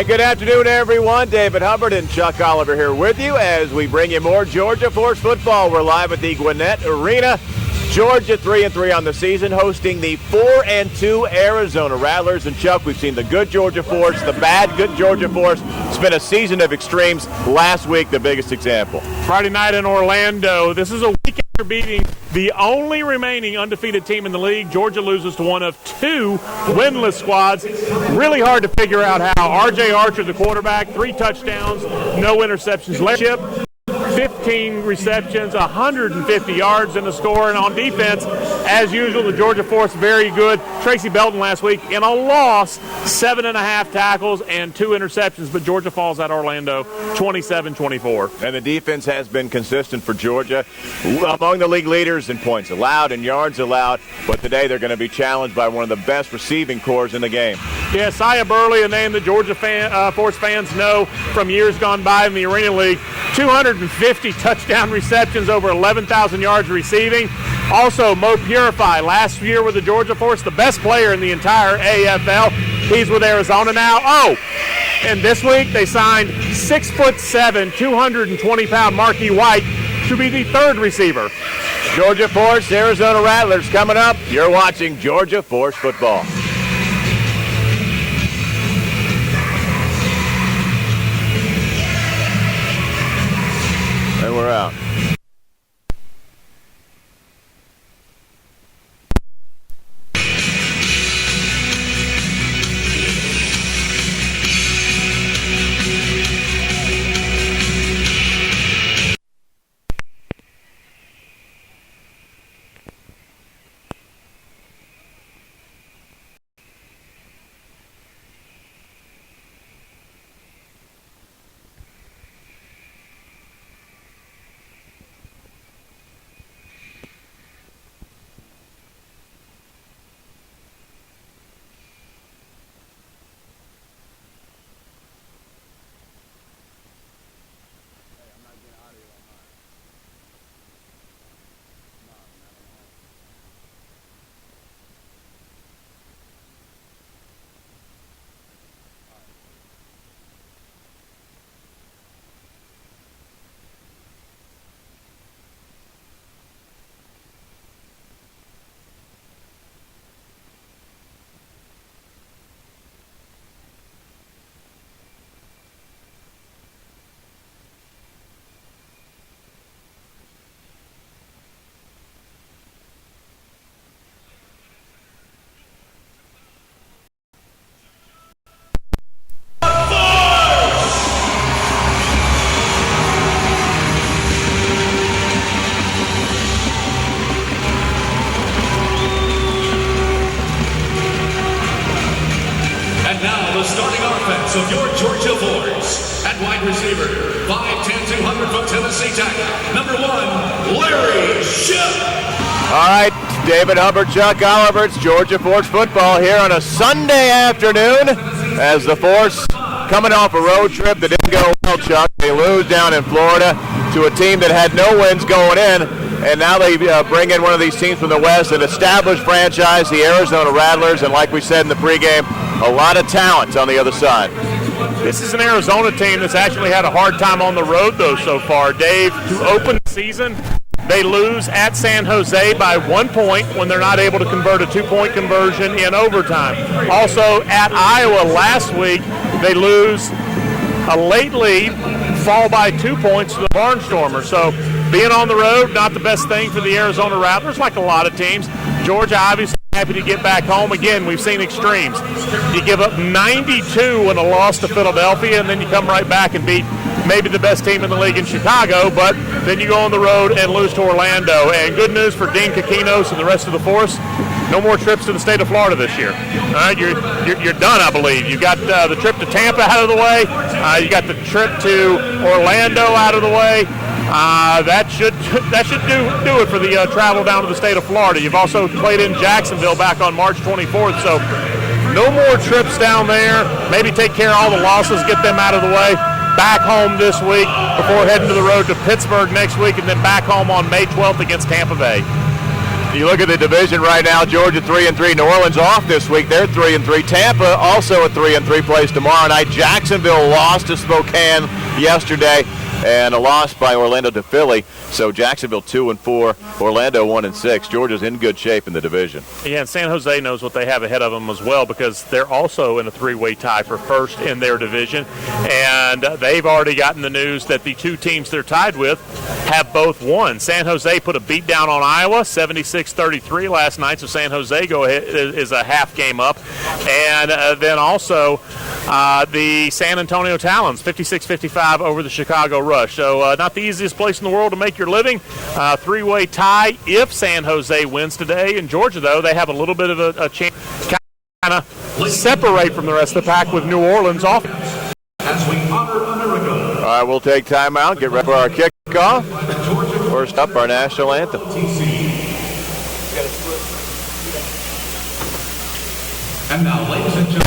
And good afternoon, everyone. David Hubbard and Chuck Oliver here with you as we bring you more Georgia Force football. We're live at the Gwinnett Arena. Georgia 3-3 on the season, hosting the 4-2 Arizona Rattlers. And Chuck, we've seen the good Georgia Force, the bad good Georgia Force. It's been a season of extremes. Last week, the biggest example. Friday night in Orlando. This is a week after beating the only remaining undefeated team in the league. Georgia loses to one of two winless squads. Really hard to figure out how. R.J. Archer, the quarterback, 3 touchdowns, no interceptions. Chip, 15 receptions, 150 yards in the score. And on defense, as usual, the Georgia Force very good. Tracy Belton last week in a loss, 7.5 tackles and 2 interceptions. But Georgia falls at Orlando 27-24. And the defense has been consistent for Georgia, among the league leaders in points allowed and yards allowed. But today they're going to be challenged by one of the best receiving corps in the game. Yeah, Sia Burley, a name that Georgia Force fans know from years gone by in the Arena League. 250 touchdown receptions, over 11,000 yards receiving. Also, Mo Purify, last year with the Georgia Force, the best player in the entire AFL. He's with Arizona now. Oh, and this week they signed 6'7", 220-pound Marquis White to be the third receiver. Georgia Force, Arizona Rattlers coming up. You're watching Georgia Force football. And we're out. Of your Georgia Force. At wide receiver, 5'10", 200-foot Tennessee tackle, number 1, Larry Ship. All right, David Hubbard, Chuck Oliver, it's Georgia Force football here on a Sunday afternoon as the Force coming off a road trip that didn't go well, Chuck. They lose down in Florida to a team that had no wins going in, and now they bring in one of these teams from the West, an established franchise, the Arizona Rattlers, and like we said in the pregame, a lot of talent on the other side. This is an Arizona team that's actually had a hard time on the road, though, so far. Dave, to open the season, they lose at San Jose by 1 point when they're not able to convert a 2-point conversion in overtime. Also, at Iowa last week, they lose a late lead, fall by 2 points to the Barnstormers. So being on the road, not the best thing for the Arizona Rattlers, like a lot of teams. Georgia obviously happy to get back home. Again, we've seen extremes. You give up 92 in a loss to Philadelphia, and then you come right back and beat maybe the best team in the league in Chicago, but then you go on the road and lose to Orlando. And good news for Dean Kokinos and the rest of the Force, no more trips to the state of Florida this year. All right, you're done, I believe. You got the trip to Tampa out of the way. You got the trip to Orlando out of the way. That should do it for the travel down to the state of Florida. You've also played in Jacksonville back on March 24th, so no more trips down there. Maybe take care of all the losses, get them out of the way. Back home this week before heading to the road to Pittsburgh next week, and then back home on May 12th against Tampa Bay. You look at the division right now, Georgia 3-3. New Orleans off this week. They're 3-3. Tampa also a 3-3, plays tomorrow night. Jacksonville lost to Spokane yesterday, and a loss by Orlando to Philly. So Jacksonville 2-4, Orlando 1-6. Georgia's in good shape in the division. Yeah, and San Jose knows what they have ahead of them as well, because they're also in a three-way tie for first in their division. And they've already gotten the news that the two teams they're tied with have both won. San Jose put a beat down on Iowa, 76-33 last night. So San Jose is a half game up. And then also the San Antonio Talons, 56-55 over the Chicago Rush. So not the easiest place in the world to make your living. Three-way tie if San Jose wins today. In Georgia, though, they have a little bit of a chance to kind of separate from the rest of the pack with New Orleans off. As we honor America. All right, we'll take time out, get ready for our kickoff. First up, our national anthem. And now, ladies and gentlemen.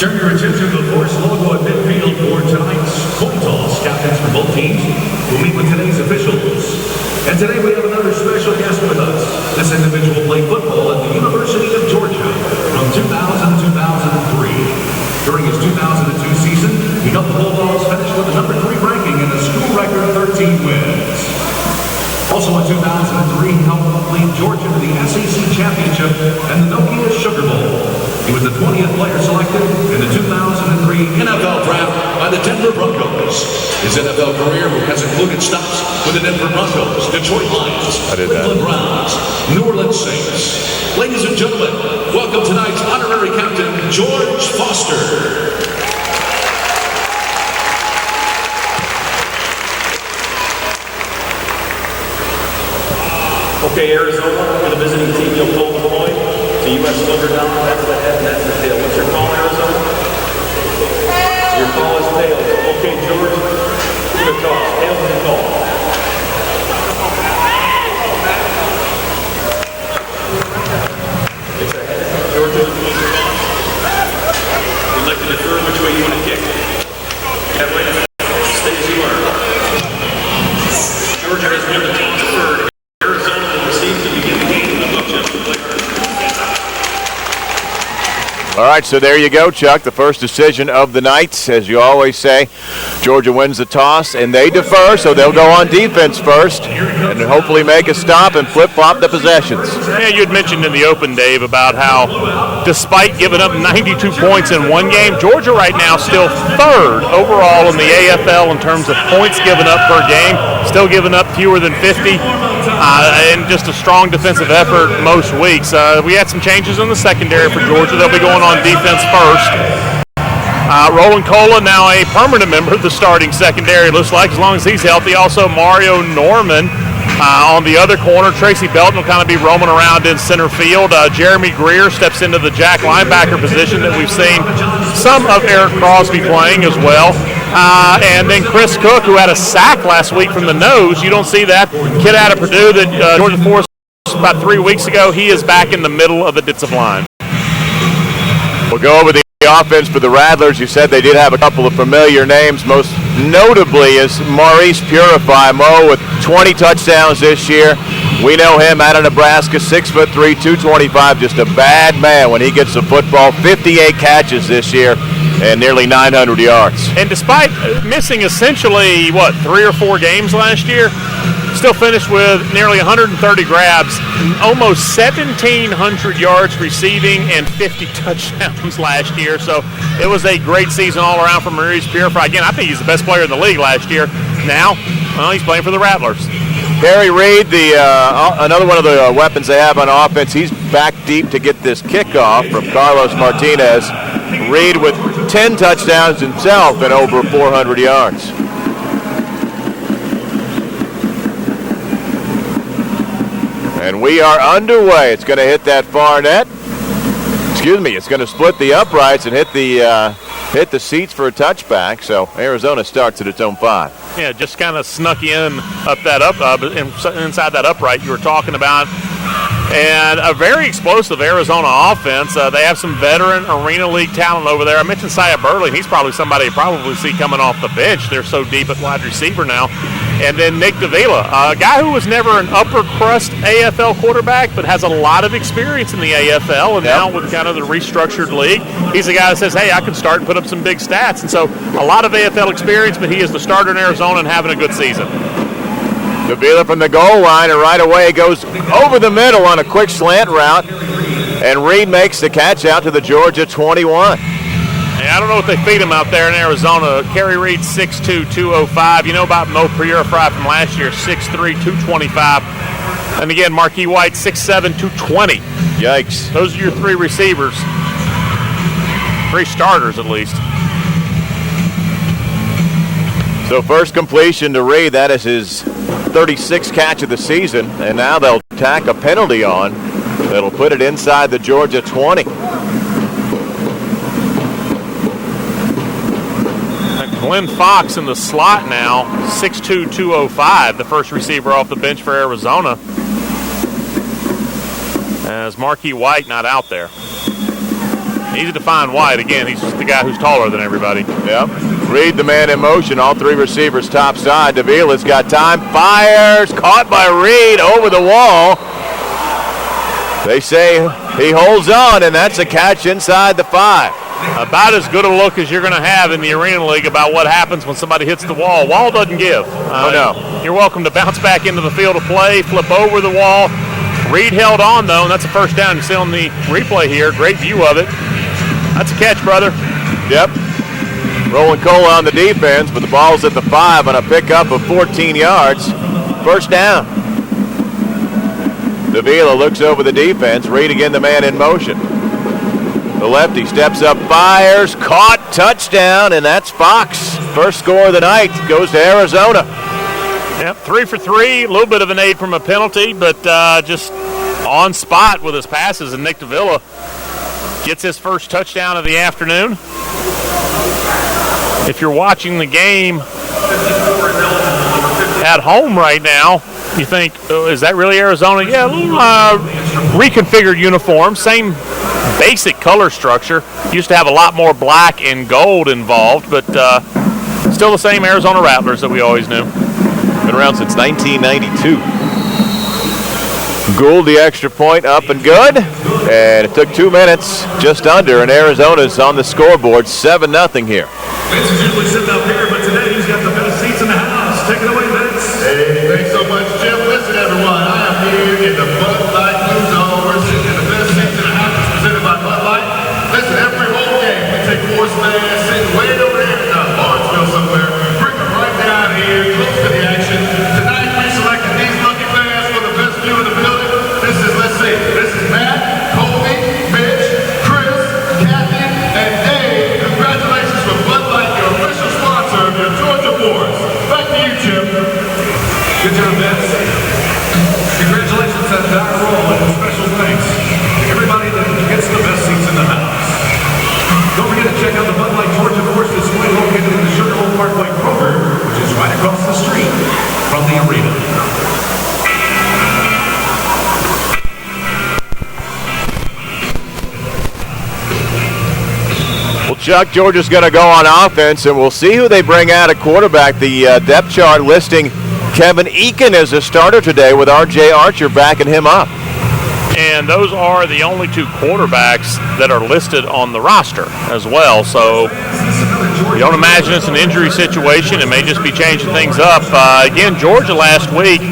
Turn your attention to the force logo at midfield for tonight's coin toss. Captains from both teams will meet with today's officials. And today we have another special guest with us. This individual played football at the University of Georgia from 2000 to 2003. During his 2002 season, he helped the Bulldogs finish with the number 3 ranking and a school record 13 wins. Also in 2003, he helped lead Georgia to the SEC Championship and the Nokia Sugar Bowl. He was the 20th player selected in the 2003 NFL Draft by the Denver Broncos. His NFL career has included stops with the Denver Broncos, Detroit Lions, Cleveland Browns, New Orleans Saints. Ladies and gentlemen, welcome tonight's honorary captain, George Foster. Okay, Arizona, for the visiting team, you'll pull the coin to U.S. Silver down. That's the head and that's the tail. What's your call, Arizona? Your call is tails. Okay, George, your toss. Tails is the call. It's a head. George, we'd like to defer which way you want to kick. That way, stay as you are. Georgia has been deferred. Arizona will receive to begin the game with a touchdown play. All right, so there you go, Chuck. The first decision of the night. As you always say, Georgia wins the toss, and they defer, so they'll go on defense first and hopefully make a stop and flip-flop the possessions. Yeah, you had mentioned in the open, Dave, about how despite giving up 92 points in one game, Georgia right now still third overall in the AFL in terms of points given up per game, still giving up fewer than 50. And just a strong defensive effort most weeks. We had some changes in the secondary for Georgia. They'll be going on defense first. Roland Cola, now a permanent member of the starting secondary, looks like, as long as he's healthy. Also, Mario Norman On the other corner, Tracy Belton will kind of be roaming around in center field. Jeremy Greer steps into the jack linebacker position that we've seen some of Eric Crosby playing as well. And then Chris Cook, who had a sack last week from the nose. You don't see that. Kid out of Purdue that Georgia Force about 3 weeks ago. He is back in the middle of the defensive line. We'll go over the offense for the Rattlers. You said they did have a couple of familiar names. Most notably is Maurice Purify, Mo, with 20 touchdowns this year. We know him out of Nebraska, 6'3", 225, just a bad man when he gets the football. 58 catches this year and nearly 900 yards. And despite missing essentially, 3 or 4 games last year, still finished with nearly 130 grabs, almost 1,700 yards receiving, and 50 touchdowns last year. So it was a great season all around for Maurice Purify. Again, I think he's the best player in the league last year. Now, he's playing for the Rattlers. Harry Reid, another one of the weapons they have on offense, he's back deep to get this kickoff from Carlos Martinez. Reid with 10 touchdowns himself and over 400 yards. And we are underway. It's going to hit that far net. Excuse me, it's going to split the uprights and hit the seats for a touchback. So Arizona starts at its own 5. Yeah, just kind of snuck in inside that upright you were talking about. And a very explosive Arizona offense. They have some veteran Arena League talent over there. I mentioned Sia Burley. He's probably somebody you probably see coming off the bench. They're so deep at wide receiver now. And then Nick Davila, a guy who was never an upper crust AFL quarterback, but has a lot of experience in the AFL. And now with kind of the restructured league, he's a guy that says, hey, I can start and put up some big stats. And so a lot of AFL experience, but he is the starter in Arizona and having a good season. Davila from the goal line, and right away goes over the middle on a quick slant route, and Reid makes the catch out to the Georgia 21. Hey, I don't know what they feed him out there in Arizona. Kerry Reid, 6'2", 205. You know about Mo Purify from last year, 6'3", 225. And again, Marquis White, 6'7", 220. Yikes. Those are your 3 receivers. 3 starters, at least. So first completion to Reid. That is his 36th catch of the season, and now they'll tack a penalty on that'll put it inside the Georgia 20. Glenn Fox in the slot now, 6'2", 205, the first receiver off the bench for Arizona. As Marquis White not out there. Easy to find White. Again, he's just the guy who's taller than everybody. Yep. Reid, the man in motion. All 3 receivers top side. Davila's got time. Fires. Caught by Reid over the wall. They say he holds on, and that's a catch inside the 5. About as good a look as you're going to have in the Arena League about what happens when somebody hits the wall. Wall doesn't give. No. You're welcome to bounce back into the field of play, flip over the wall. Reid held on, though, and that's a first down. You see on the replay here. Great view of it. That's a catch, brother. Yep. Rolling Cola on the defense, but the ball's at the 5 on a pickup of 14 yards. First down. Davila looks over the defense. Reid again, the man in motion. The lefty steps up, fires, caught, touchdown, and that's Fox. First score of the night goes to Arizona. Yep, 3 for 3. A little bit of an aid from a penalty, but just on spot with his passes, and Nick Davila gets his first touchdown of the afternoon. If you're watching the game at home right now, you think, oh, is that really Arizona? Yeah, a little reconfigured uniform, same basic color structure. Used to have a lot more black and gold involved, but still the same Arizona Rattlers that we always knew. Been around since 1992. Gould, the extra point, up and good. And it took 2 minutes, just under, and Arizona's on the scoreboard, 7-0 here. Vince is usually sitting up here, but today he's got the best seats in the house. Take it away, Vince. Hey, thanks so much, Jim. Listen, everyone, I am here in the Bud Light Blue Zone. We're sitting in the best seats in the house. It's presented by Bud Light. Listen, every home game, we take Force fans sitting way over there in Barnesville somewhere. Bring them right down here, close to the action. Tonight, we selected these lucky fans for the best view in the building. This is, let's see, this is Matt, Colby, Mitch, Chris, Kathy, and Dave. Congratulations from Bud Light, your official sponsor of your Georgia Force. Back to you, Jim. Good job, Vince. Well, Chuck, Georgia's going to go on offense, and we'll see who they bring out at quarterback. The depth chart listing Kevin Eakin as a starter today with R.J. Archer backing him up. And those are the only two quarterbacks that are listed on the roster as well. So you don't imagine it's an injury situation. It may just be changing things up. Again, Georgia last week,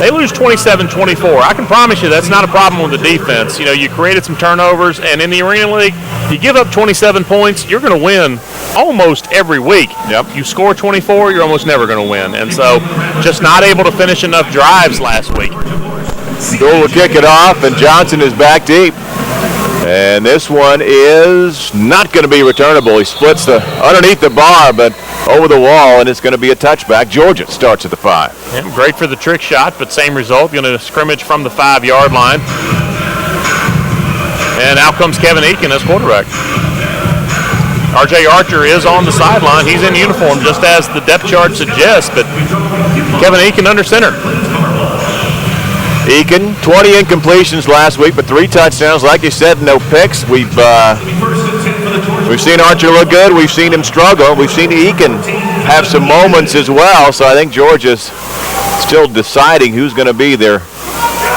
they lose 27-24. I can promise you that's not a problem with the defense. You know, you created some turnovers, and in the Arena League, you give up 27 points, you're going to win almost every week. Yep. You score 24, you're almost never going to win. And so just not able to finish enough drives last week. Dool will kick it off, and Johnson is back deep. And this one is not going to be returnable. He splits underneath the bar, but over the wall, and it's going to be a touchback. Georgia starts at the 5. Yeah, great for the trick shot, but same result. Going to scrimmage from the 5-yard line. And out comes Kevin Eakin as quarterback. R.J. Archer is on the sideline. He's in uniform, just as the depth chart suggests, but Kevin Eakin under center. Eakin, 20 incompletions last week, but 3 touchdowns. Like you said, no picks. We've seen Archer look good. We've seen him struggle. We've seen Eakin have some moments as well. So I think Georgia's still deciding who's going to be their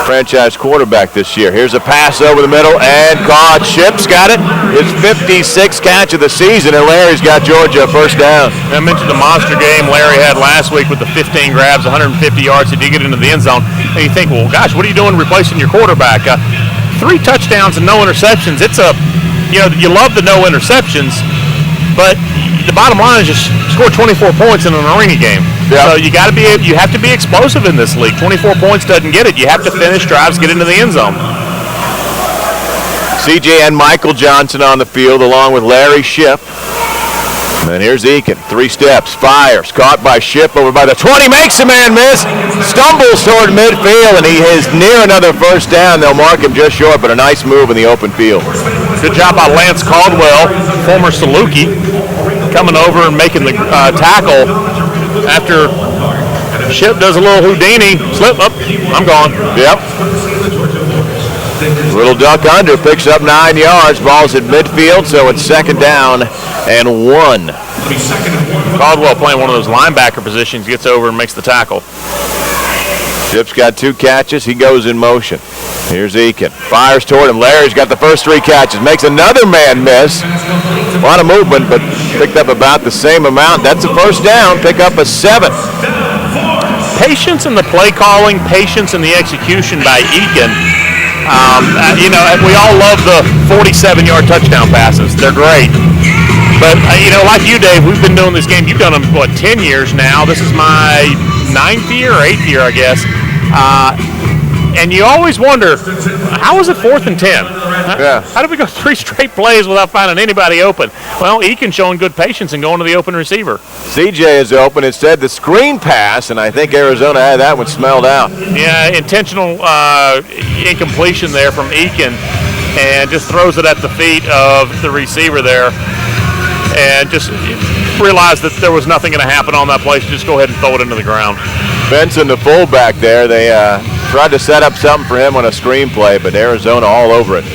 franchise quarterback this year. Here's a pass over the middle and caught. Ship's got it. His 56th catch of the season, and Larry's got Georgia a first down. I mentioned the monster game Larry had last week with the 15 grabs, 150 yards. He did get into the end zone. And you think, well, gosh, what are you doing replacing your quarterback? 3 touchdowns and no interceptions. You love the no interceptions, but the bottom line is just score 24 points in an arena game. Yep. So you have to be explosive in this league. 24 points doesn't get it. You have to finish drives, get into the end zone. CJ and Michael Johnson on the field along with Larry Shipp. And here's Eakin, 3 steps, fires, caught by Shipp over by the 20, makes a man miss, stumbles toward midfield, and he is near another first down. They'll mark him just short, but a nice move in the open field. Good job by Lance Caldwell, former Saluki, coming over and making the tackle after Shipp does a little Houdini, slip up, I'm gone. Yep. Little duck under, picks up 9 yards, ball's at midfield, so it's 2nd down and 1. Caldwell playing one of those linebacker positions, gets over and makes the tackle. Shipp's got 2 catches, he goes in motion. Here's Eakin, fires toward him. Larry's got the first 3 catches, makes another man miss. A lot of movement, but picked up about the same amount. That's a first down, pick up a 7. Patience in the play calling, patience in the execution by Eakin. We all love the 47-yard touchdown passes. They're great. But, like you, Dave, we've been doing this game. You've done them, 10 years now. This is my 9th year or 8th year, I guess. And you always wonder, how is it 4th and 10? Yeah. How did we go 3 straight plays without finding anybody open? Well, Eakin showing good patience and going to the open receiver. CJ is open. Instead, the screen pass, and I think Arizona had that one smelled out. Yeah, intentional incompletion there from Eakin, and just throws it at the feet of the receiver there. And just realized that there was nothing going to happen on that play, so just go ahead and throw it into the ground. Benson, the fullback there, they tried to set up something for him on a screenplay, but Arizona all over it.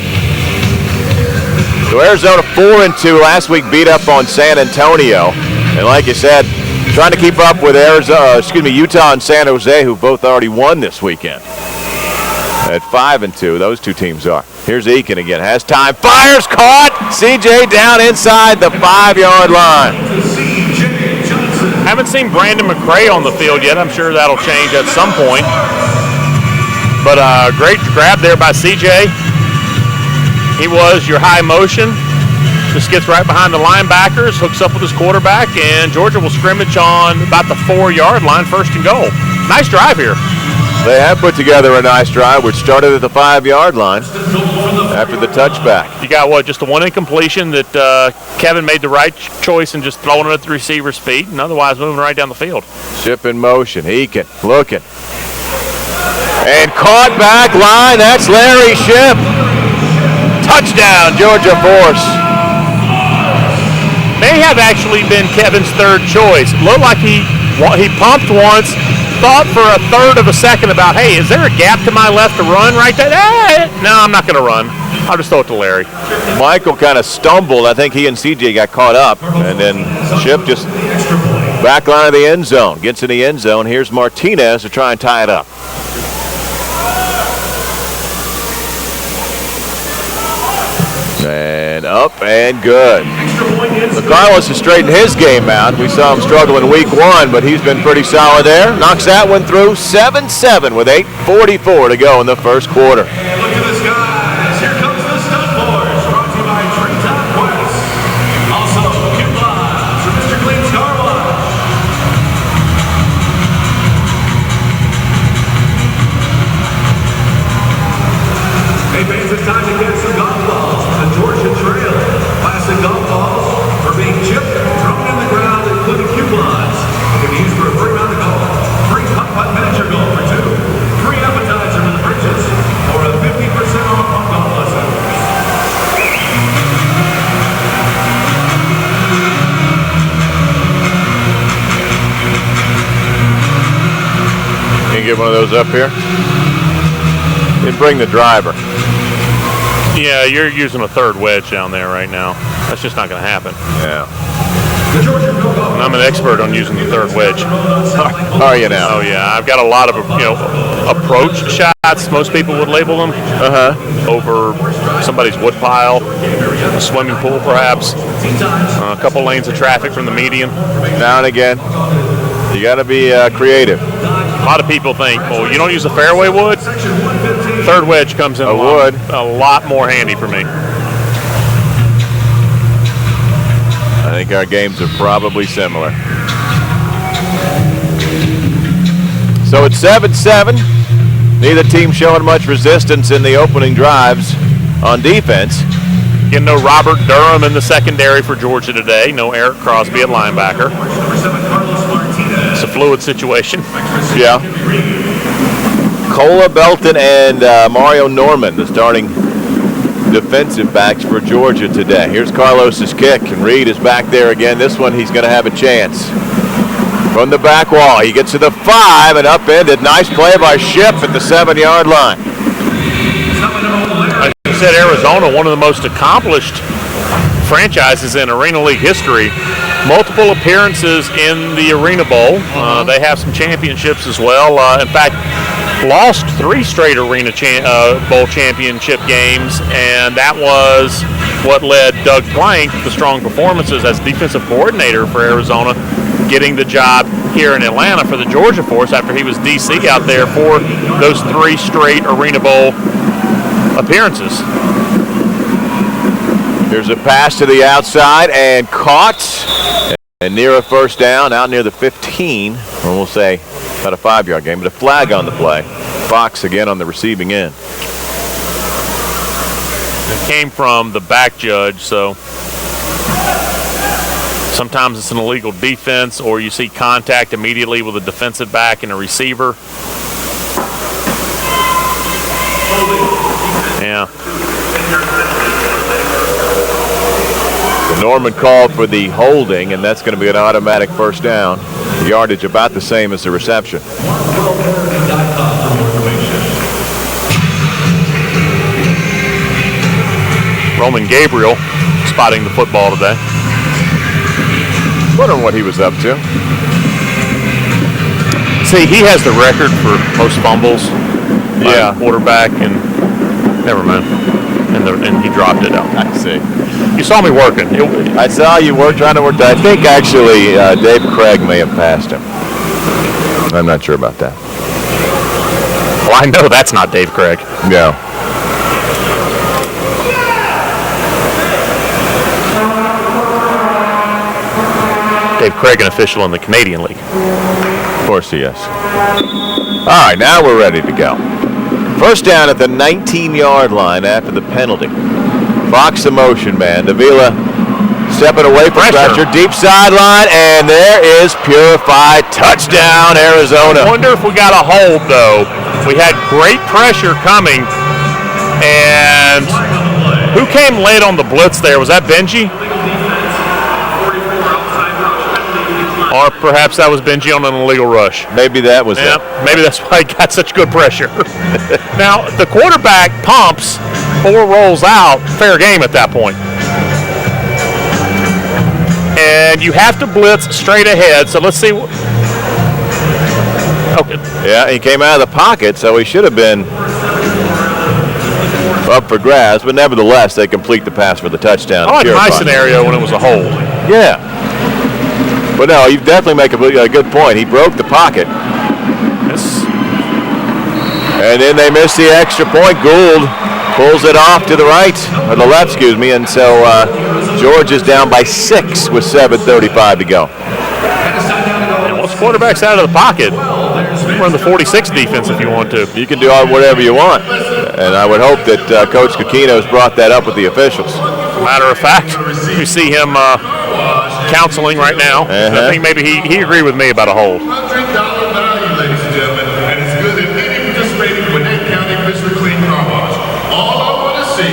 So Arizona 4-2 last week, beat up on San Antonio, and like you said, trying to keep up with Utah and San Jose, who both already won this weekend. At 5-2, those 2 teams are. Here's Eakin again, has time, fires, caught. CJ down inside the 5-yard line. Haven't seen Brandon McCray on the field yet. I'm sure that'll change at some point. But great grab there by CJ. He was your high motion. Just gets right behind the linebackers, hooks up with his quarterback, and Georgia will scrimmage on about the 4-yard line, 1st and goal. Nice drive here. They have put together a nice drive, which started at the 5-yard line after the touchback. You got just the 1 incompletion that Kevin made the right choice in just throwing it at the receiver's feet, and otherwise moving right down the field. Shipp in motion, Eakin looking. And caught back line, that's Larry Shipp. Touchdown, Georgia Force. May have actually been Kevin's 3rd choice. Looked like he pumped once, thought for a 1/3 of a second about, hey, is there a gap to my left to run right there? No, I'm not going to run. I'll just throw it to Larry. Michael kind of stumbled. I think he and CJ got caught up. And then Chip just back line of the end zone. Gets in the end zone. Here's Martinez to try and tie it up. And up and good. So Carlos has straightened his game out. We saw him struggle in week 1, but he's been pretty solid there. Knocks that one through 7-7 with 8:44 to go in the first quarter. Look at this, guys. Here comes the Stunt Force, brought to you by Treetop Quest. Also, coupons for Mr. Clean's Car Wash. Hey, fans, it's time to get some golf balls from the Georgia Trail. Plastic golf balls are being chipped, thrown in the ground, including coupons. They can be used for a free round of golf, free putt-putt miniature golf for 2, free appetizer for the bridges, or a 50% off on golf lessons. Can you get one of those up here? Then bring the driver. Yeah, you're using a third wedge down there right now. That's just not going to happen. Yeah. And I'm an expert on using the third wedge. Are you now? Oh yeah, I've got a lot of approach shots. Most people would label them over somebody's wood pile, a swimming pool perhaps, a couple lanes of traffic from the median. Now and again, you got to be creative. A lot of people think, well, you don't use a fairway wood. Third wedge comes in a lot more handy for me. I think our games are probably similar. So it's 7-7. Neither team showing much resistance in the opening drives on defense. Again, no Robert Durham in the secondary for Georgia today. No Eric Crosby at linebacker. It's a fluid situation. Yeah. Cola Belton and Mario Norman, the starting defensive backs for Georgia today. Here's Carlos's kick, and Reed is back there again. This one he's going to have a chance. From the back wall, he gets to the 5 and upended. Nice play by Ship at the 7-yard line. As you said, Arizona, one of the most accomplished franchises in Arena League history. Multiple appearances in the Arena Bowl. They have some championships as well. In fact, lost 3 straight Arena Bowl championship games, and that was what led Doug Plank, the strong performances as defensive coordinator for Arizona, getting the job here in Atlanta for the Georgia Force after he was DC out there for those 3 straight Arena Bowl appearances. There's a pass to the outside and caught, and near a first down, out near the 15, or we'll say about a 5-yard game, but a flag on the play. Fox again on the receiving end. It came from the back judge, so sometimes it's an illegal defense, or you see contact immediately with a defensive back and a receiver. Yeah. So Norman called for the holding, and that's going to be an automatic first down. The yardage about the same as the reception. Roman Gabriel spotting the football today. Wondering what he was up to. See, he has the record for most fumbles. Yeah. Quarterback, and never mind. And he dropped it out. I see. You saw me working. I saw you were trying to work. I think actually Dave Craig may have passed him. I'm not sure about that. Well, I know that's not Dave Craig. No. Dave Craig, an official in the Canadian League. Of course he is. All right, now we're ready to go. First down at the 19-yard line after the penalty. Fox the motion man. Davila stepping away from pressure. Deep sideline, and there is Purified. Touchdown, Arizona. I wonder if we got a hold, though. We had great pressure coming, and who came late on the blitz there? Was that Benji? Or perhaps that was Benji on an illegal rush. Maybe that was it. Maybe that's why he got such good pressure. Now, the quarterback pumps, 4 rolls out, fair game at that point. And you have to blitz straight ahead, so let's see. Okay. Yeah, he came out of the pocket, so he should have been up for grabs, but nevertheless, they complete the pass for the touchdown. I like my scenario when it was a hold. Yeah. But no, you definitely make a good point. He broke the pocket. Yes. And then they miss the extra point. Gould pulls it off to the right, or the left, excuse me, and so George is down by 6 with 7:35 to go. And once quarterback's out of the pocket, run the 46 defense if you want to. You can do whatever you want. And I would hope that Coach Kikino's brought that up with the officials. Matter of fact, we see him counseling right now. I think maybe he agreed with me about a hold. $100 value, ladies and gentlemen, and it's good at any participating Gwinnett County Mr. Clean Car Wash. All I want to see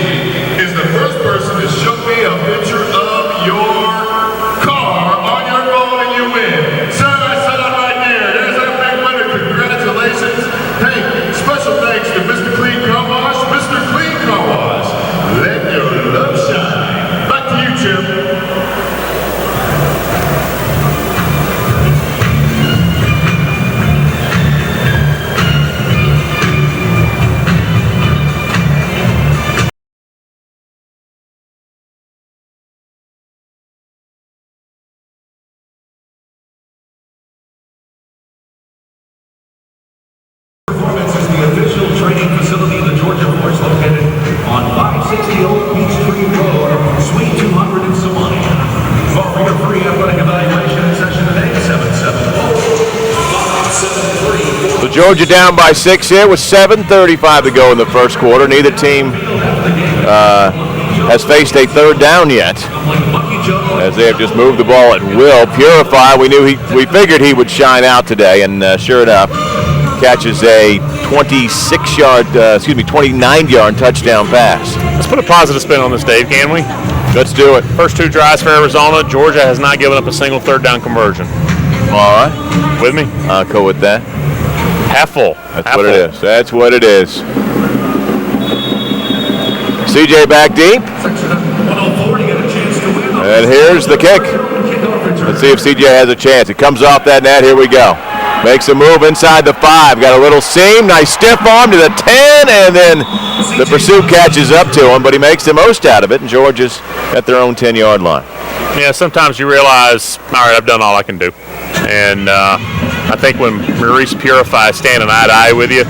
is the first person to show me a picture of your car on your phone and you win. Sir, I saw it right there. There's our big winner. Congratulations. Hey, special thanks to Mr. Clean Car Wash. Mr. Clean Car Wash. Let your love shine. Back to you, Chip. Performance is the official training facility of the Georgia Force, located on 560 Old Peachtree Road, Suite 200 in Sewanee. Call for your free athletic evaluation and session today, 774-573. So Georgia down by 6 here with 7:35 to go in the first quarter. Neither team has faced a third down yet, as they have just moved the ball at will. Purify, we figured he would shine out today, and sure enough, catches a 29-yard touchdown pass. Let's put a positive spin on this, Dave, can we? Let's do it. First 2 drives for Arizona, Georgia has not given up a single third down conversion. All right. With me? I'll go with that. Half full. That's what it is. That's what it is. CJ back deep. And here's the kick. Let's see if CJ has a chance. It comes off that net. Here we go. Makes a move inside the 5. Got a little seam. Nice stiff arm to the 10. And then the pursuit catches up to him, but he makes the most out of it. And Georgia's at their own 10-yard line. Yeah, sometimes you realize, all right, I've done all I can do. And I think when Maurice Purify is standing eye to eye with you,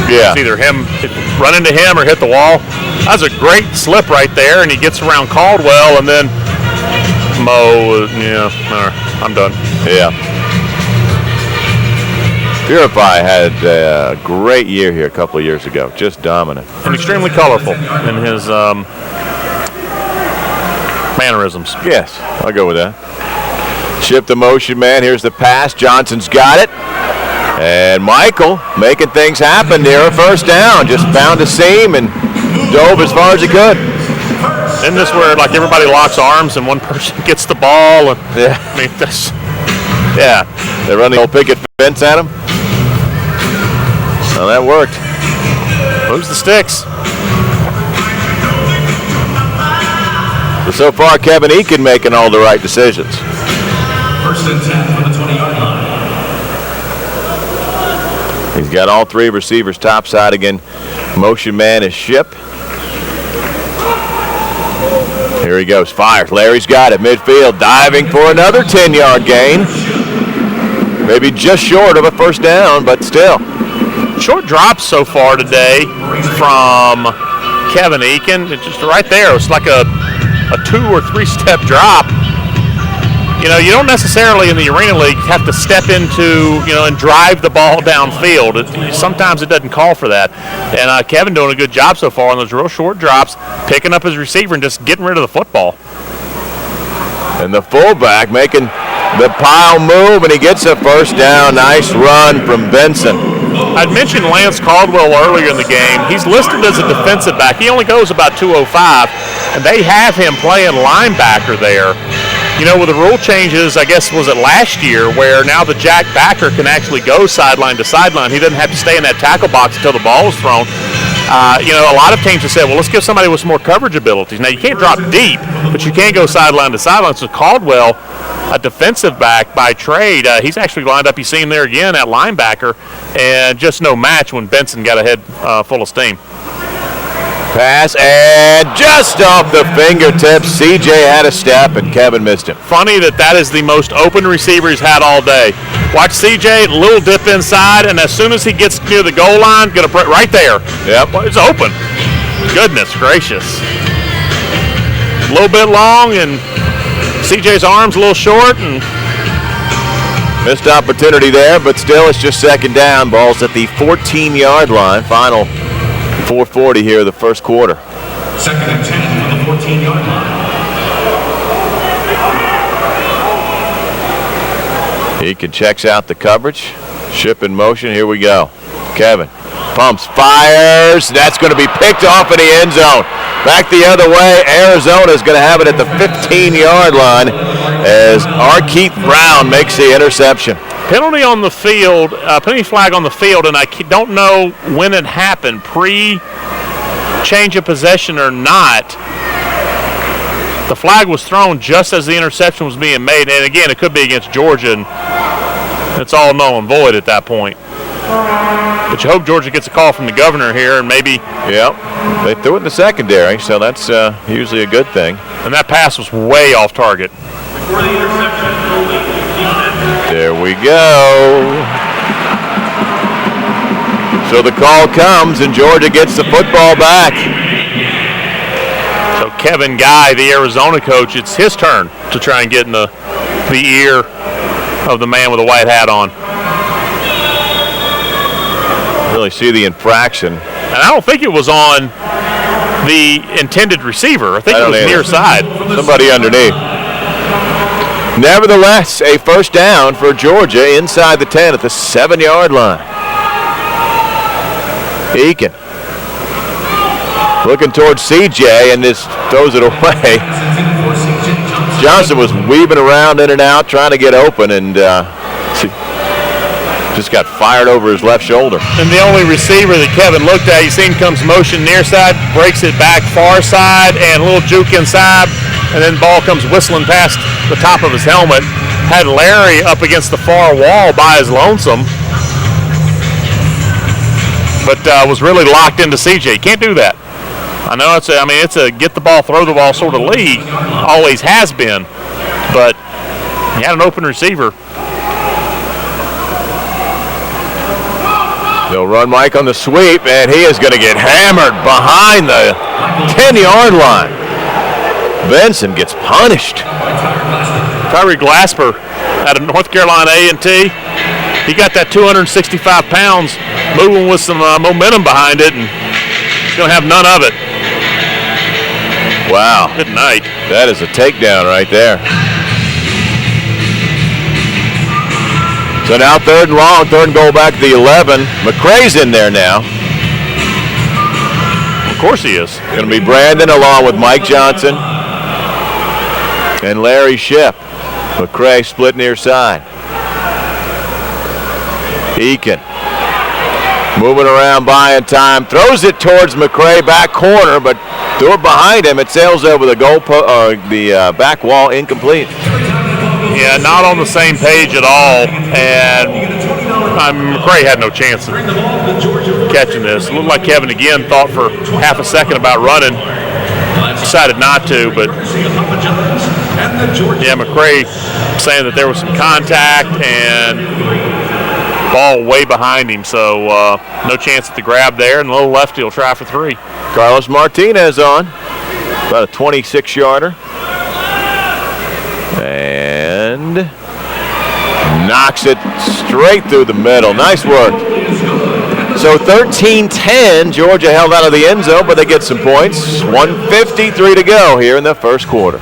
it's either him run into him or hit the wall. That's a great slip right there, and he gets around Caldwell, and then Mo, all right, I'm done. Yeah. Purify had a great year here a couple of years ago, just dominant. And extremely colorful in his mannerisms. Yes, I'll go with that. Ship the motion man. Here's the pass. Johnson's got it. And Michael making things happen near a first down. Just found a seam and dove as far as he could. Isn't this where like everybody locks arms and one person gets the ball? And Yeah. I mean, that's They run the old picket fence at him. Well, that worked. moves the sticks. So far, Kevin Eakin making all the right decisions. First and 10 from the 20-yard line. He's got all 3 receivers topside again. Motion man is Ship. Here he goes, fires. Larry's got it, midfield, diving for another 10-yard gain. Maybe just short of a first down, but still. Short drops so far today from Kevin Eakin. It's just right there. It's like a 2 or 3 step drop. You know, you don't necessarily in the Arena League have to step into, and drive the ball downfield. Sometimes it doesn't call for that. And Kevin doing a good job so far on those real short drops, picking up his receiver and just getting rid of the football. And the fullback making the pile move, and he gets a first down. Nice run from Benson. I'd mentioned Lance Caldwell earlier in the game. He's listed as a defensive back. He only goes about 205, and they have him playing linebacker there. With the rule changes, I guess, was it last year, where now the jack backer can actually go sideline to sideline. He doesn't have to stay in that tackle box until the ball is thrown. A lot of teams have said, well, let's give somebody with some more coverage abilities. Now, you can't drop deep, but you can go sideline to sideline. So Caldwell, a defensive back by trade, he's actually lined up. You see him there again at linebacker, and just no match when Benson got ahead full of steam. Pass, and just off the fingertips. CJ had a step, and Kevin missed him. Funny that is the most open receiver he's had all day. Watch CJ, little dip inside, and as soon as he gets near the goal line, right there. Yep. It's open. Goodness gracious. A little bit long, and CJ's arm's a little short, and missed opportunity there, but still it's just second down. Ball's at the 14-yard line. Final 4:40 here of the first quarter. Second and 10 from the 14-yard line. Eakin checks out the coverage. Ship in motion. Here we go. Kevin pumps, fires. That's going to be picked off in the end zone. Back the other way. Arizona's going to have it at the 15-yard line as Arkeith Brown makes the interception. Penalty on the field, penalty flag on the field, and I don't know when it happened, pre-change of possession or not. The flag was thrown just as the interception was being made, and again, it could be against Georgia, and it's all null and void at that point. But you hope Georgia gets a call from the governor here, and maybe... Yep, they threw it in the secondary, so that's usually a good thing. And that pass was way off target. For the interception, there we go. So the call comes, and Georgia gets the football back. So Kevin Guy, the Arizona coach, it's his turn to try and get in the ear of the man with the white hat on. Really see the infraction. And I don't think it was on the intended receiver. I think it was near side. Somebody underneath. Nevertheless, a first down for Georgia inside the 10 at the 7-yard line. Eakin looking towards CJ and just throws it away. Johnson was weaving around in and out trying to get open, and just got fired over his left shoulder. And the only receiver that Kevin looked at, you seen comes motion near side, breaks it back far side, and a little juke inside, and then ball comes whistling past the top of his helmet. Had Larry up against the far wall by his lonesome, but was really locked into CJ. Can't do that. I know it's a get the ball, throw the ball sort of league. Always has been, but he had an open receiver. They'll run Mike on the sweep, and he is going to get hammered behind the 10-yard line. Benson gets punished. Tyree Glasper out of North Carolina A&T. He got that 265 pounds moving with some momentum behind it, and he's going to have none of it. Wow. Good night. That is a takedown right there. So now third and long, third and goal back to the 11. McCray's in there now. Of course he is. Going to be Brandon along with Mike Johnson and Larry Shipp. McCray split near side. Eakin moving around, buying time, throws it towards McCray, back corner, but threw it behind him. It sails over the the back wall, incomplete. Yeah, not on the same page at all, and McCray had no chance of catching this. It looked like Kevin again thought for half a second about running, decided not to, but yeah, McCray saying that there was some contact and ball way behind him, so no chance at the grab there, and a little lefty will try for three. Carlos Martinez on, about a 26-yarder. And knocks it straight through the middle. Nice work. So 13-10, Georgia held out of the end zone, but they get some points. 1:53 to go here in the first quarter.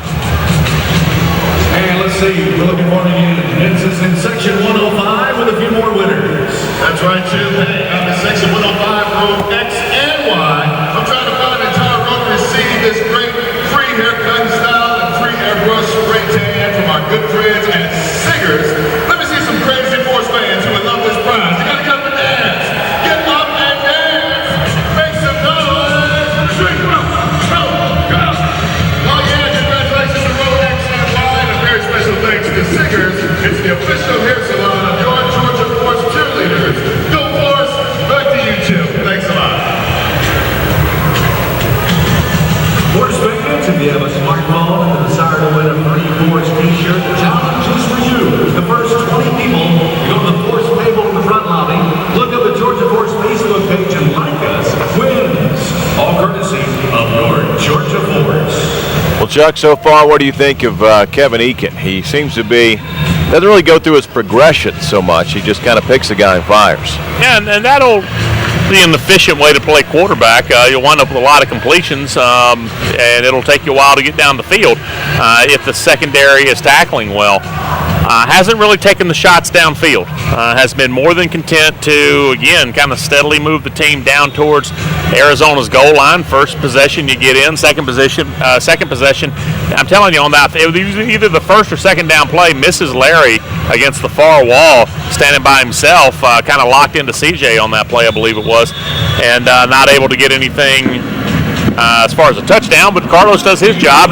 And let's see, we're looking for you. It's in section 105 with a few more winners. That's right, Jim. Hey, I'm in section 105, row X and Y. I'm trying to find an entire row to receive this great free haircut style and free airbrush spray tan from our good friends at Singers. Let me see some crazy Force fans who would love this prize. You gotta come and dance. Get up and dance. Make some noise. Chuck, so far, what do you think of Kevin Eakin? He seems to be, doesn't really go through his progression so much. He just kind of picks a guy and fires. Yeah, and that'll be an efficient way to play quarterback. You'll wind up with a lot of completions, and it'll take you a while to get down the field if the secondary is tackling well. Hasn't really taken the shots downfield. Has been more than content to, again, kind of steadily move the team down towards Arizona's goal line. First possession you get in, second possession. I'm telling you on that, it was either the first or second down play, misses Larry against the far wall, standing by himself, kind of locked into CJ on that play, I believe it was, and not able to get anything as far as a touchdown, but Carlos does his job.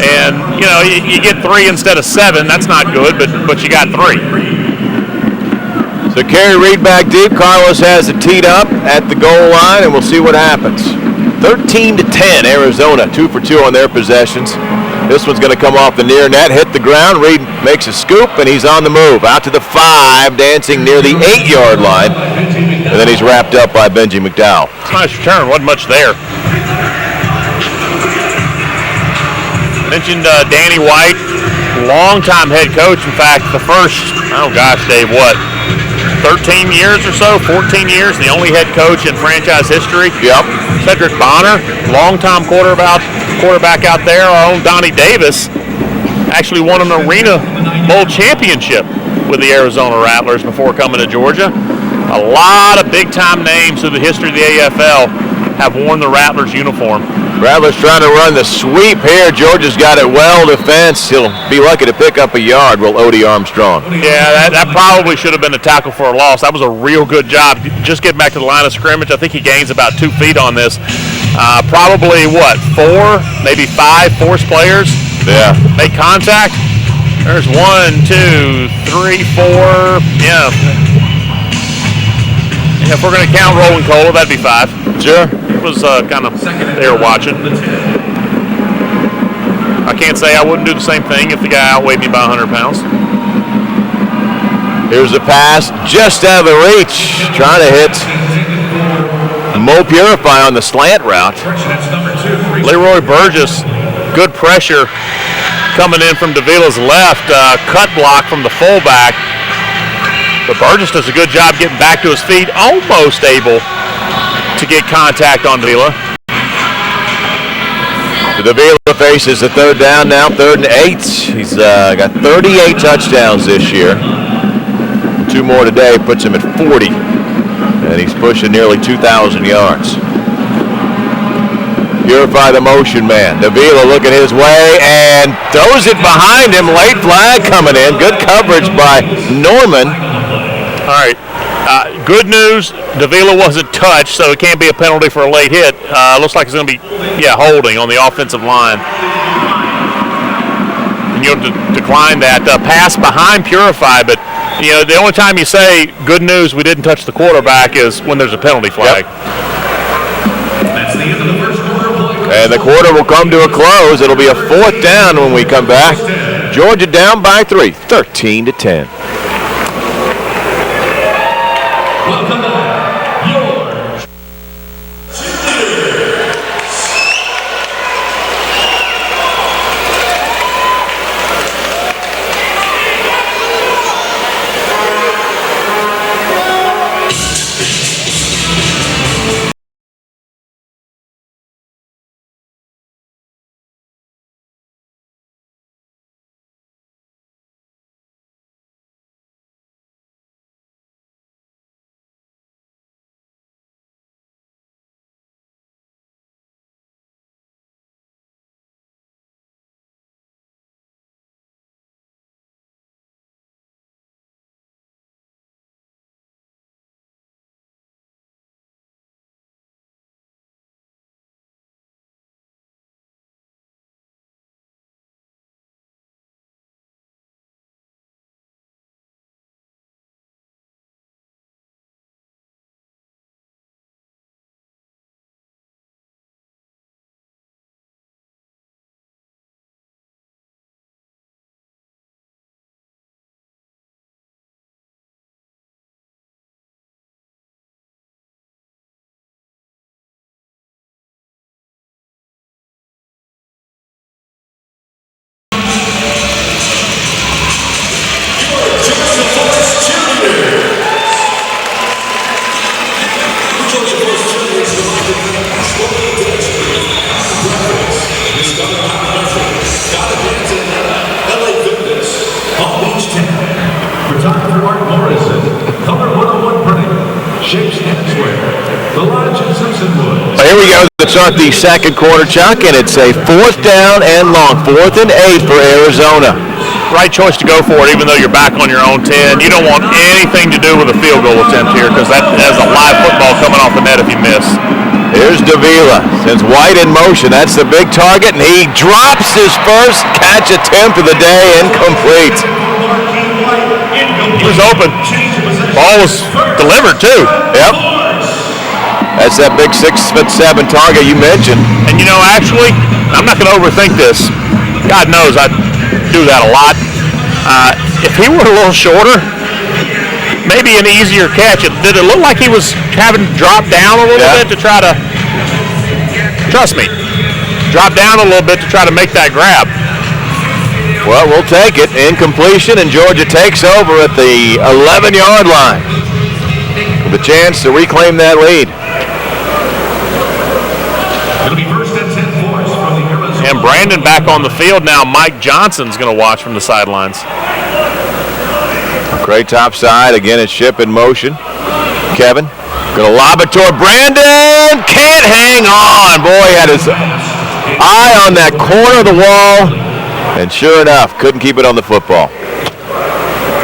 And, you know, you get 3 instead of 7. That's not good, but you got 3. So Kerry Reed back deep. Carlos has it teed up at the goal line, and we'll see what happens. 13-10, Arizona, 2 for 2 on their possessions. This one's going to come off the near net, hit the ground. Reed makes a scoop, and he's on the move. Out to the 5, dancing near the 8-yard line. And then he's wrapped up by Benji McDowell. Nice return. Wasn't much there. Mentioned Danny White, longtime head coach. In fact, the first, Dave, 13 years or so, 14 years, the only head coach in franchise history. Yep. Cedric Bonner, longtime quarterback out there. Our own Donnie Davis actually won an Arena Bowl championship with the Arizona Rattlers before coming to Georgia. A lot of big-time names through the history of the AFL have worn the Rattlers uniform. Rattlers trying to run the sweep here. Georgia's got it well defense. He'll be lucky to pick up a yard, will Odie Armstrong. Yeah, that probably should have been a tackle for a loss. That was a real good job. Just getting back to the line of scrimmage, I think he gains about 2 feet on this. Probably, 4, maybe 5 force players? Yeah. Make contact. There's 1, 2, 3, 4. Yeah. If we're going to count Rolling Cola, that'd be 5. Sure. It was kind of there watching. I can't say I wouldn't do the same thing if the guy outweighed me by 100 pounds. Here's a pass just out of the reach. Trying to hit Mo Purify on the slant route. Leroy Burgess, good pressure coming in from Davila's left. Cut block from the fullback. But Burgess does a good job getting back to his feet, almost able to get contact on Davila. Davila faces a 3rd down now, 3rd and 8. He's got 38 touchdowns this year. 2 more today puts him at 40. And he's pushing nearly 2,000 yards. Purify the motion man. Davila looking his way and throws it behind him. Late flag coming in. Good coverage by Norman. All right. Good news, Davila wasn't touched, so it can't be a penalty for a late hit. Looks like it's going to be, holding on the offensive line. And you'll decline that. Pass behind Purify, but, the only time you say, good news, we didn't touch the quarterback is when there's a penalty flag. Yep. And the quarter will come to a close. It'll be a 4th down when we come back. Georgia down by 3, 13-10. 10. Photographer Mark Morrison. Color 101 printing. Shapes and square. The Lodge and Simpson Woods. Here we go to start the second quarter, Chuck, and it's a 4th down and long. 4th and 8 for Arizona. Right choice to go for it, even though you're back on your own 10. You don't want anything to do with a field goal attempt here because that has a live football coming off the net if you miss. Here's Davila. Sends White in motion. That's the big target, and he drops his first catch attempt of the day, incomplete. He was open. Ball was delivered, too. Yep. That's that big 6'7" target you mentioned. And, you know, actually, I'm not going to overthink this. God knows I do that a lot. If he were a little shorter, maybe an easier catch. Did it look like he was having to drop down a little bit to try to, trust me, drop down a little bit to try to make that grab? Well, we'll take it. Incompletion, and Georgia takes over at the 11-yard line with a chance to reclaim that lead. It'll be 1st and 10 for us from the Arizona. And Brandon back on the field now. Mike Johnson's going to watch from the sidelines. Great top side. Again, it's Ship in motion. Kevin going to lob it toward Brandon. Can't hang on. Boy, he had his eye on that corner of the wall. And sure enough, couldn't keep it on the football.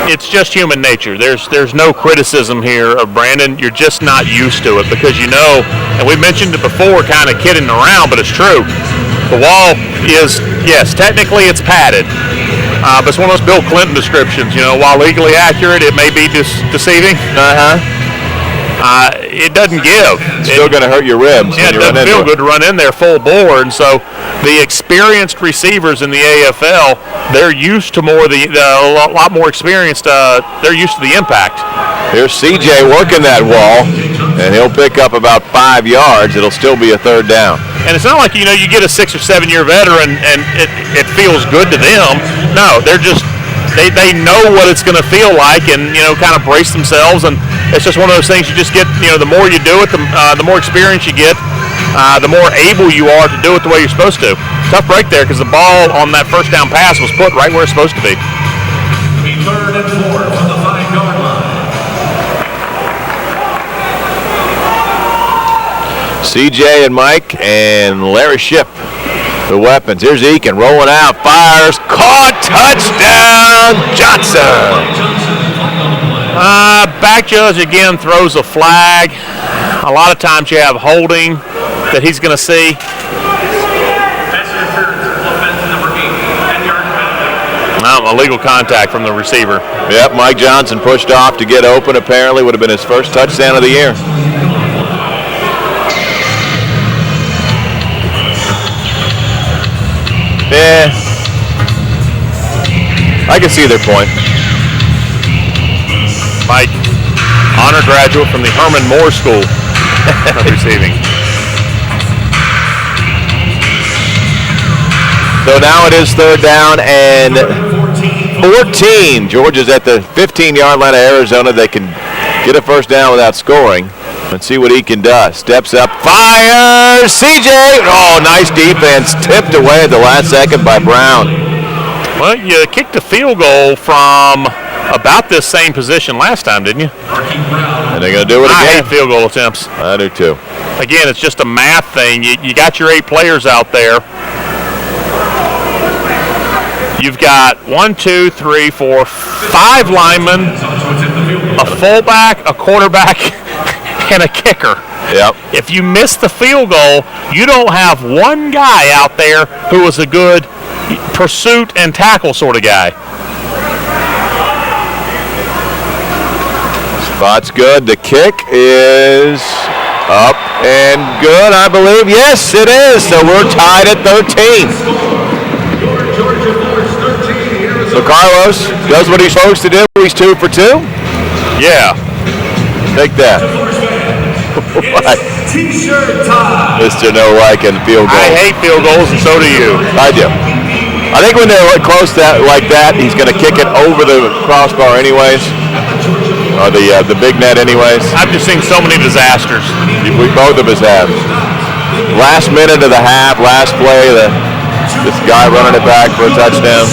It's just human nature. There's no criticism here of Brandon. You're just not used to it because you know, and we mentioned it before, kind of kidding around, but it's true. The wall is, yes, technically it's padded, but it's one of those Bill Clinton descriptions. You know, while legally accurate, it may be deceiving. It doesn't give. It's still going to hurt your ribs. Yeah, it doesn't feel good to run in there full bore, and so the experienced receivers in the AFL, they're used to a lot more experienced. They're used to the impact. Here's CJ working that wall, and he'll pick up about 5 yards. It'll still be a 3rd down. And it's not like, you know, you get a 6 or 7 year veteran and it feels good to them. No, they're just they know what it's going to feel like, and you know, kind of brace themselves. And it's just one of those things you just get. You know, the more you do it, the more experience you get, the more able you are to do it the way you're supposed to. Tough break there because the ball on that 1st down pass was put right where it's supposed to be. 3rd and 4 from the 5-yard line. CJ and Mike and Larry Ship, the weapons. Here's Eakin rolling out, fires, caught, touchdown, Johnson. Back judge again throws a flag. A lot of times you have holding that he's going to see. Illegal contact from the receiver. Yep, Mike Johnson pushed off to get open. Apparently would have been his first touchdown of the year. Yeah, I can see their point. Mike, honor graduate from the Herman Moore School of receiving. So now it is 3rd down and 14. Georgia's at the 15-yard line of Arizona. They can get a 1st down without scoring. Let's see what Eakin does. Steps up, fires, CJ. Oh, nice defense. Tipped away at the last second by Brown. Well, you kicked a field goal from about this same position last time, didn't you? And they're going to do it again. I hate field goal attempts. I do too. Again, it's just a math thing. You got your 8 players out there. You've got 1, 2, 3, 4, 5 linemen, a fullback, a quarterback, and a kicker. Yep. If you miss the field goal, you don't have one guy out there who is a good pursuit and tackle sort of guy. Spot's good. The kick is up and good, I believe. Yes, it is. So we're tied at 13. So Carlos does what he's supposed to do. He's 2 for 2. Yeah. Take that. T-shirt time. Mr. No liking field goals. I hate field goals, and so do you. I do. I think when they're close like that, he's going to kick it over the crossbar anyways, or the big net anyways. I've just seen so many disasters. We both of us have. Last minute of the half, last play, this guy running it back for a touchdown.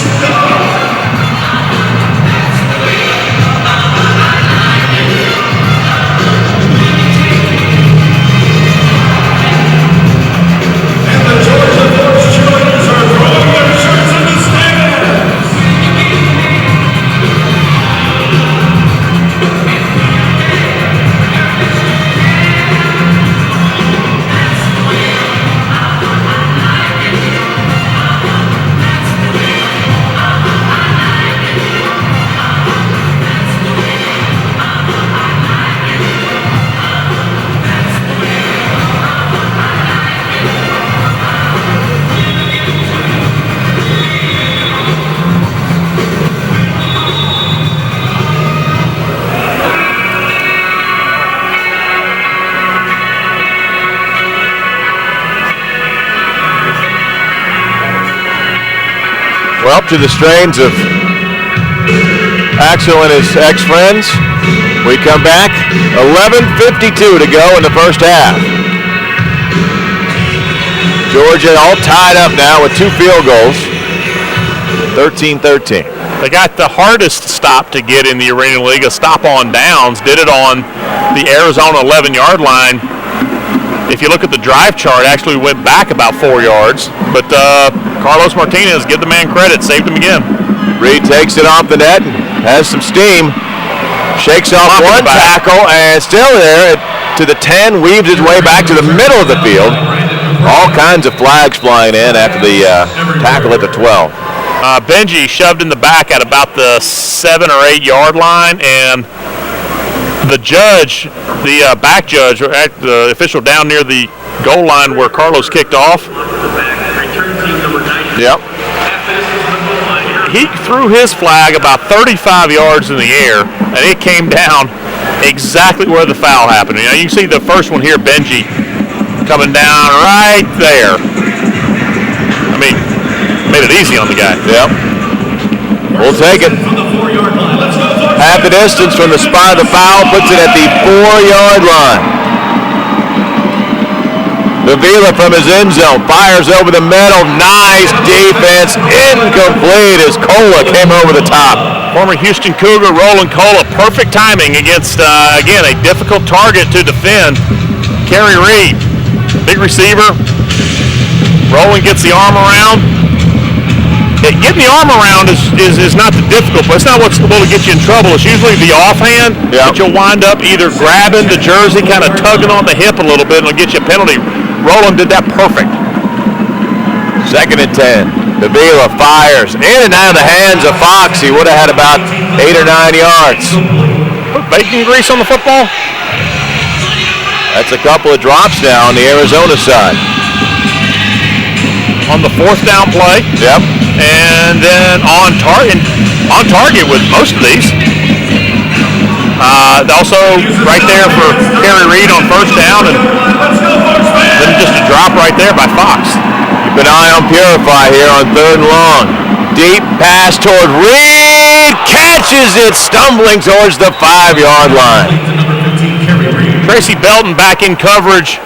Well, to the strains of Axel and his ex-friends, we come back. 11:52 to go in the first half. Georgia all tied up now with 2 field goals. 13-13. They got the hardest stop to get in the Arena League, a stop on downs. Did it on the Arizona 11-yard line. If you look at the drive chart, actually went back about 4 yards. But Carlos Martinez, give the man credit, saved him again. Reed takes it off the net and has some steam. Shakes off one tackle and still there to the 10, weaves his way back to the middle of the field. All kinds of flags flying in after the tackle at the 12. Benji shoved in the back at about the 7 or 8 yard line, and the judge, the back judge, the official down near the goal line where Carlos kicked off. Yep. He threw his flag about 35 yards in the air, and it came down exactly where the foul happened. Now you can see the first one here, Benji, coming down right there. I mean, made it easy on the guy. Yep. We'll take it. Half the distance from the spot of the foul, puts it at the 4-yard line. Davila from his end zone fires over the middle. Nice defense. Incomplete as Cola came over the top. Former Houston Cougar Roland Cola, perfect timing against, again, a difficult target to defend. Kerry Reed, big receiver. Roland gets the arm around. Getting the arm around is not the difficult, but it's not what's going to get you in trouble. It's usually the offhand that you'll wind up either grabbing the jersey, kind of tugging on the hip a little bit, and it'll get you a penalty. Roland did that perfect. 2nd and 10. Davila fires in and out of the hands of Fox. He would have had about 8 or 9 yards. Put bacon grease on the football. That's a couple of drops now on the Arizona side. On the 4th down play. Yep. And then on target with most of these. Also right there for Kerry Reed on 1st down, and then just a drop right there by Fox. Keep an eye on Purify here on 3rd and long. Deep pass toward Reed, catches it, stumbling towards the 5-yard line. Tracy Belton back in coverage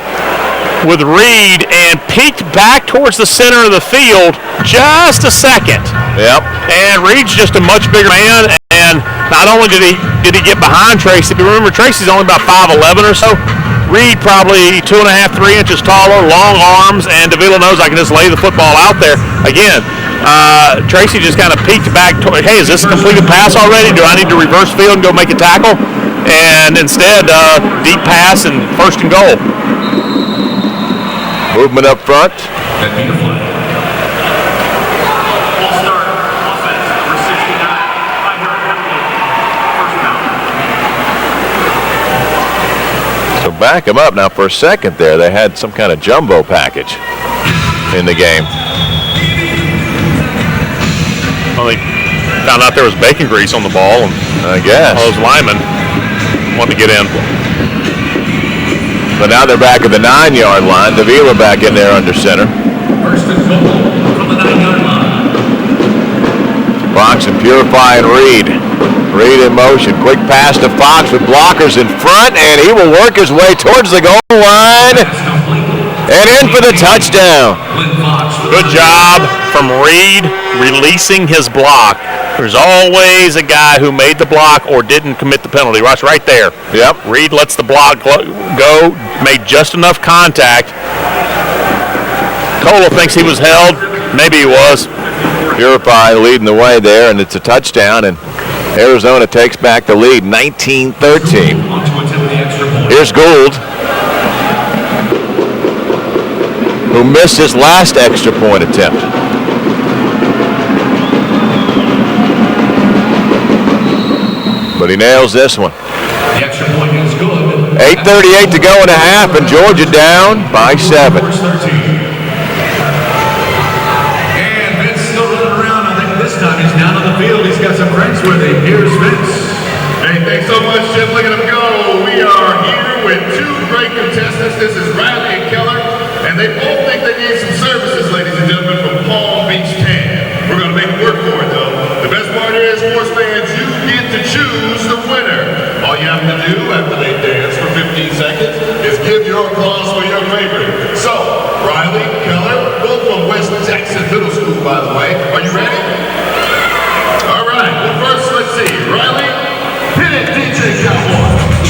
with Reed and peeked back towards the center of the field just a second. Yep. And Reed's just a much bigger man, and not only did he get behind Tracy, but remember Tracy's only about 5'11" or so. Reed probably 2.5, 3 inches taller, long arms, and Davila knows I can just lay the football out there. Again, Tracy just kind of peeked back toward, hey, is this a completed pass already? Do I need to reverse field and go make a tackle? And instead, deep pass and 1st and goal. Movement up front. So back them up now for a second there. They had some kind of jumbo package in the game. Well, they found out there was bacon grease on the ball, and I guess all those linemen wanted to get in. But now they're back at the 9-yard line. Davila back in there under center. 1st and goal from the 9-yard line. Fox and Purify and Reed. Reed in motion. Quick pass to Fox with blockers in front, and he will work his way towards the goal line. And in for the touchdown. Good job from Reed releasing his block. There's always a guy who made the block or didn't commit the penalty. Watch right there. Yep. Reed lets the block go, made just enough contact. Cola thinks he was held. Maybe he was. Purify leading the way there, and it's a touchdown, and Arizona takes back the lead, 19-13. Here's Gould, who missed his last extra point attempt. But he nails this one. The extra point is good. 8:38 to go in a half, and Georgia down by 7. And Vince still running around. I think this time he's down on the field. He's got some friends with him. Here's Vince. Hey, thanks so much, Jim. Look at him go. We are here with 2 great contestants. This is Riley and Keller, and they both think they need some services, ladies and gentlemen, from Palm Beach Tan. We're going to make it work for get to choose the winner. All you have to do after they dance for 15 seconds is give your applause for your favorite. So, Riley, Keller, both from West Jackson Middle School, by the way. Are you ready? All right. Well, first, let's see. Riley, hit it, DJ Cowboy.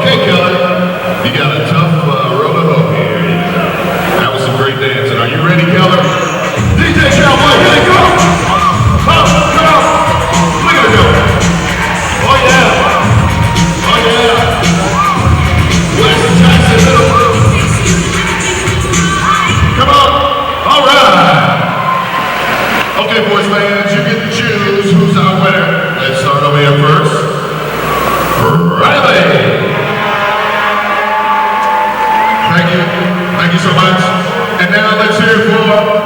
Okay, Keller, you got a tough road to hoe here. That was some great dancing. Are you ready, Keller? DJ Cowboy, here they go! Come on! Look at it go! Oh yeah! Oh yeah! West Jackson Middle. Come on! All right! Okay, boys, fans, you get to choose who's our winner. Let's start over here first. Riley! Thank you so much. And now let's hear it for